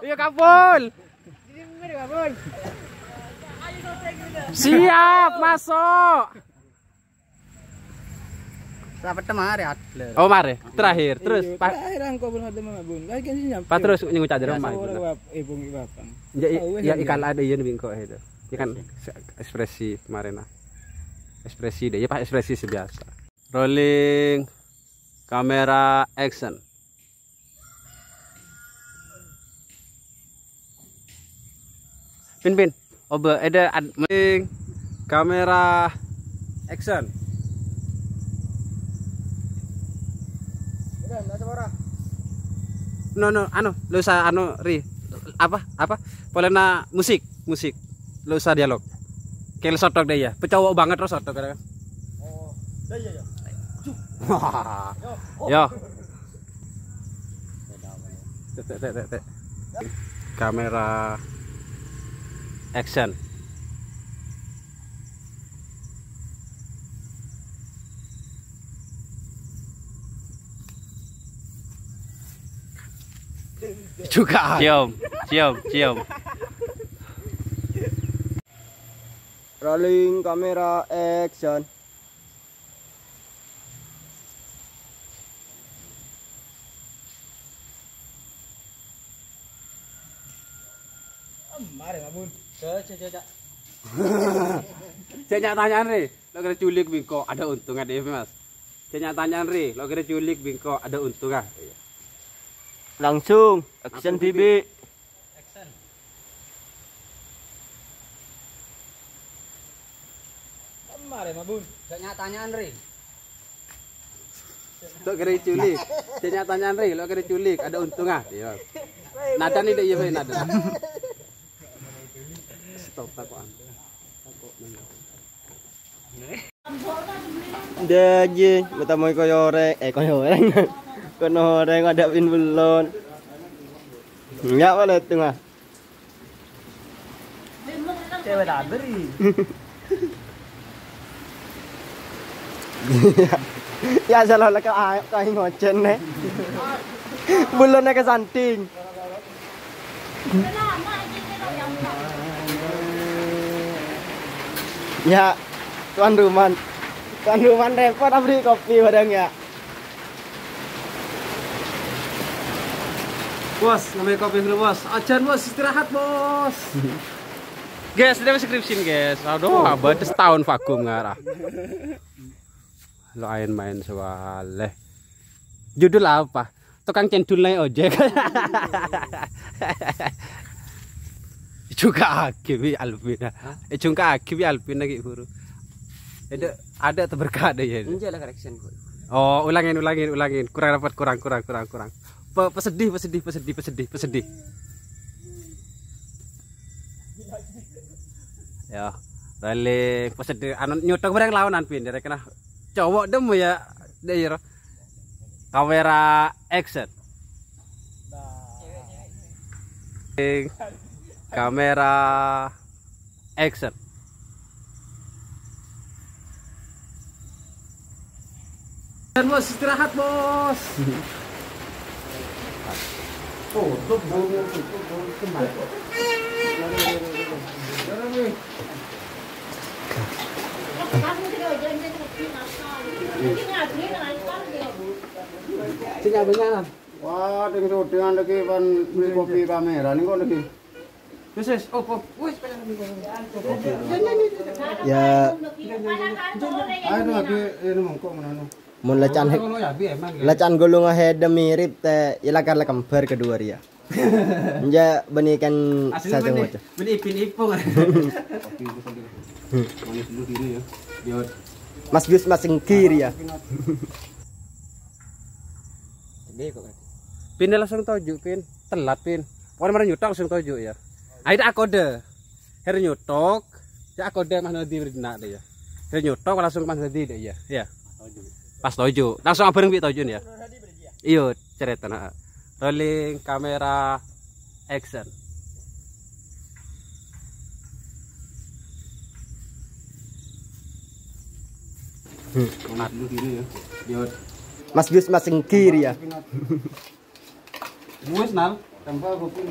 Iya kapul. Siap masuk. Dapat temare. Oh mare, terakhir terus Pak. Terakhir angko belum ada mabun. Lagi kan nyampe. Pak terus nyungu cader mah. Bungi bapak. Ya ikan ada iya bingko itu. Ikan ekspresi kemarin. Ekspresi deh, ya Pak ekspresi sebiasa. Rolling kamera action. Pin. Obe ada rolling kamera action. No, lu usah ri. Apa? Polena musik. Lu usah dialog. Kayak sotok deh ya. Pecowok banget terus sotok kan. Oh. Iya. Yo. Tek. Kamera action. Juga. Cium. Rolling kamera action. Mari mabun. Cek. Saya tanyaan Ri, lo kira culik bingko ada untung ada ya Mas. Saya tanyaan Ri, lo kira culik bingko ada untung ah? Langsung action Bibi. Action. Mari mabun. Saya tanyaan Ri. Lo kira culik. Saya tanyaan Ri, lo kira culik ada untung ah? Iya. Nada nih deh ya nada. Stop takuan. Daje, mata mau koyo oreng, kono oreng ada pin belon. Enggak boleh tengah. Cewek tak beri. Ya salah lah kau ngocen nih. Belonnya ke santing. Ya, tuan rumah repot beri kopi padang ya. Bos, namanya kopi dulu bos. Ajan bos, istirahat bos. Guys, udah skripsi guys. Aduh, abad setahun vakum ngarah. Lo main soalnya. Judul apa? Tukang cendul naik ojek. Juga akibi Alvina. Juga akibi Alvina gitu guru. Ada terberkah ada ya. Ini adalah correction. Oh, ulangin. Kurang dapat kurang. Pesedih. Ya, balik pesedih. Nyutok bareng lawanan pin. Dari kena cowok demu ya. Dari kamera action. Kamera action. Dan bos istirahat bos. Oh, kembali. Sini benar. Wah, dengan sudian lagi pan beli kopi pameran ini kok lagi. Wis, wis Ya. Ayo lagi ini mongkok menanu. Mun lecan gulung ahead mirip teh ilakar la kembar kedua dia. Ja benikan satu moco. Beni ipung. Kopi itu tadi. Manis dulu kiri ya. Biar Mas Gus masing kiri ya. Pin langsung toju pin, telat pin. Orang mana nyutok langsung toju ya. Aida akode. Her nyutok, ya akode mana di berdina deh ya. Her nyutok langsung mana di deh ya. Ya. Pas toju, langsung bareng bi toju ya. Iyo, cerita nah. Rolling kamera action. Dulu kiri ya. Biar Mas Gus masing kiri ya. Wes nal. Tanpa kopi.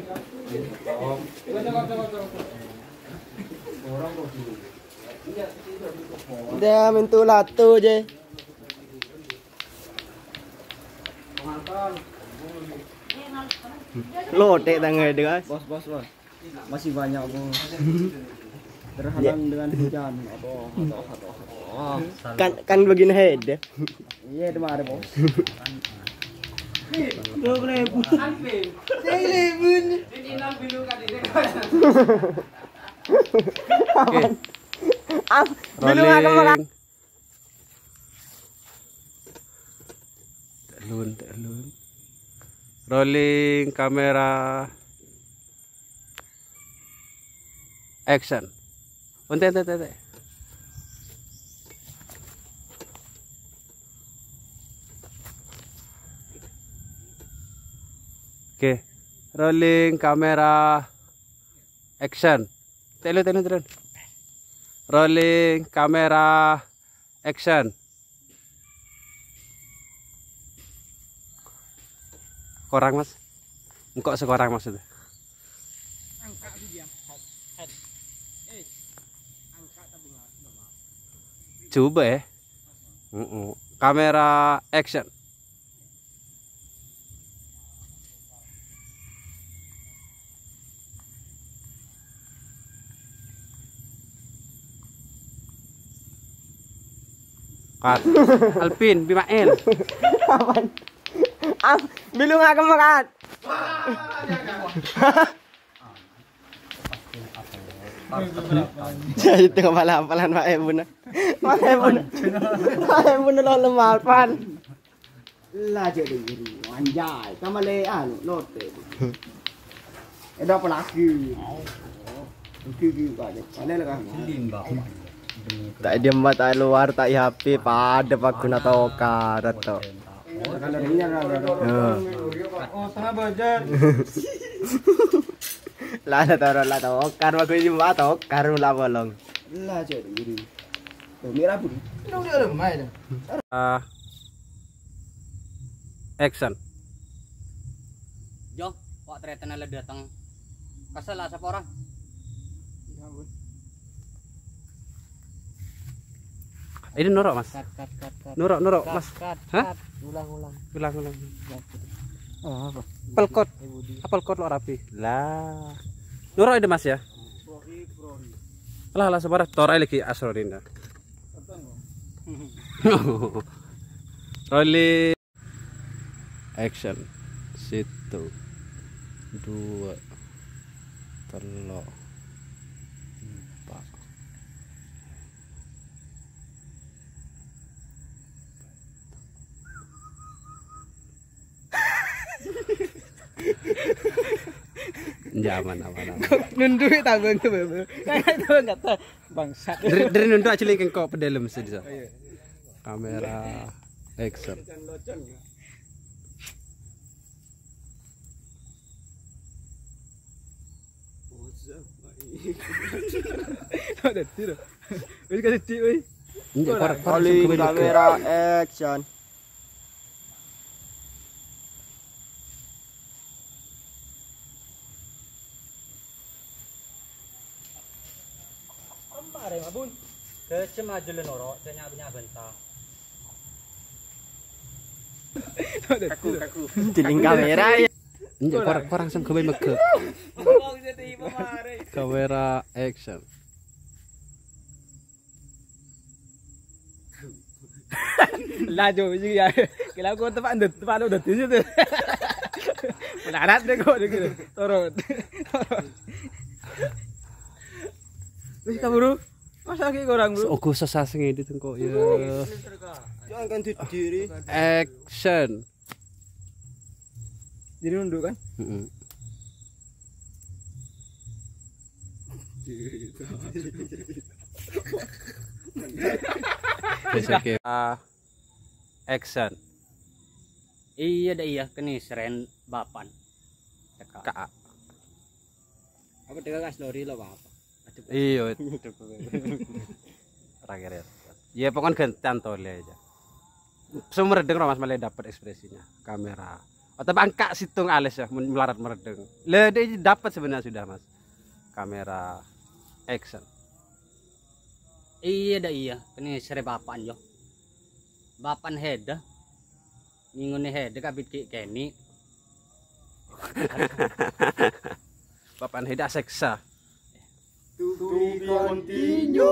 Dia mintu latu je. Lotek tangan dia guys. Bos. Masih banyak bos. Terhalang dengan hujan. Aduh. Kan begini head. Iya, ada bos. 2000. Rolling. Telun. Rolling kamera. Action. Unte. Oke. Rolling kamera. Action. Telun. Rolling kamera. Action. Korang mas, engkau sekorang maksudnya. Coba ya. Kamera action. Kat. Alpin, Bimael. Kapan? Bilung akan makan. Jadi itu kepala-kepalan Pak Ebun. Pak Ebun lo lemah pan. Lah jadi anjay. Kamale lote. Ada apa lagi? Gigi banyak. Paling lah kan. Tak diem tak luar tak HP pada pak guna toka atau. Kalau ini ada. Oh, tengah bajar. Lah lah tokar aku ini mbak tokar lah bolong. Lah jadi. Merah pun. Ini udah lemah dah. Action. Jo, kok ternyata ada datang. Kesel lah siapa orang? Ini norok mas. Cut. Norok mas. Hah? Ulang. Oh, apa? Pelkot. Pelkot lo rapi. Lah. Norok ada mas ya? Lah sebarang torai lagi asrorin dah. Rolling action. Situ. 2 3 4. Aman. Nunduk tanggung ke bebe. Itu enggak tahu bangsat. Dari nunduk aja lagi kau pedalem sedisa. Kamera action. Ada tiro. Wis kasih ci euy. Rolling kamera action. Mare mabun. Ke cemaju lenoro, tanya punya bentah. Kaku. Tiling kamera ya. Korang sam kembali meke. Kamera action. Lah jo ya. Kila ko tepat lo udah tisu tuh. Melarat deh kok gitu. Turun. Wis kaburu. Masa ki orang bro. Ogo sesaseng ini tengkok ya. Jangan kan diri. Action. Jadi nunduk kan? Oke. Action. Iya kini seren bapan. Kak. Apa tega gas lori lo apa? Iya. Terakhir ya. Ya pokoknya gantian tole aja. Sumber dengar Mas Malay dapat ekspresinya. Kamera. Atau angkat situng alis ya melarat meredeng. Le dia dapat sebenarnya sudah Mas. Kamera action. Iya dah iya. Ini sere bapan yo. Bapan head. Ngingone head kabit ki keni. Bapak heda seksa. To be continue.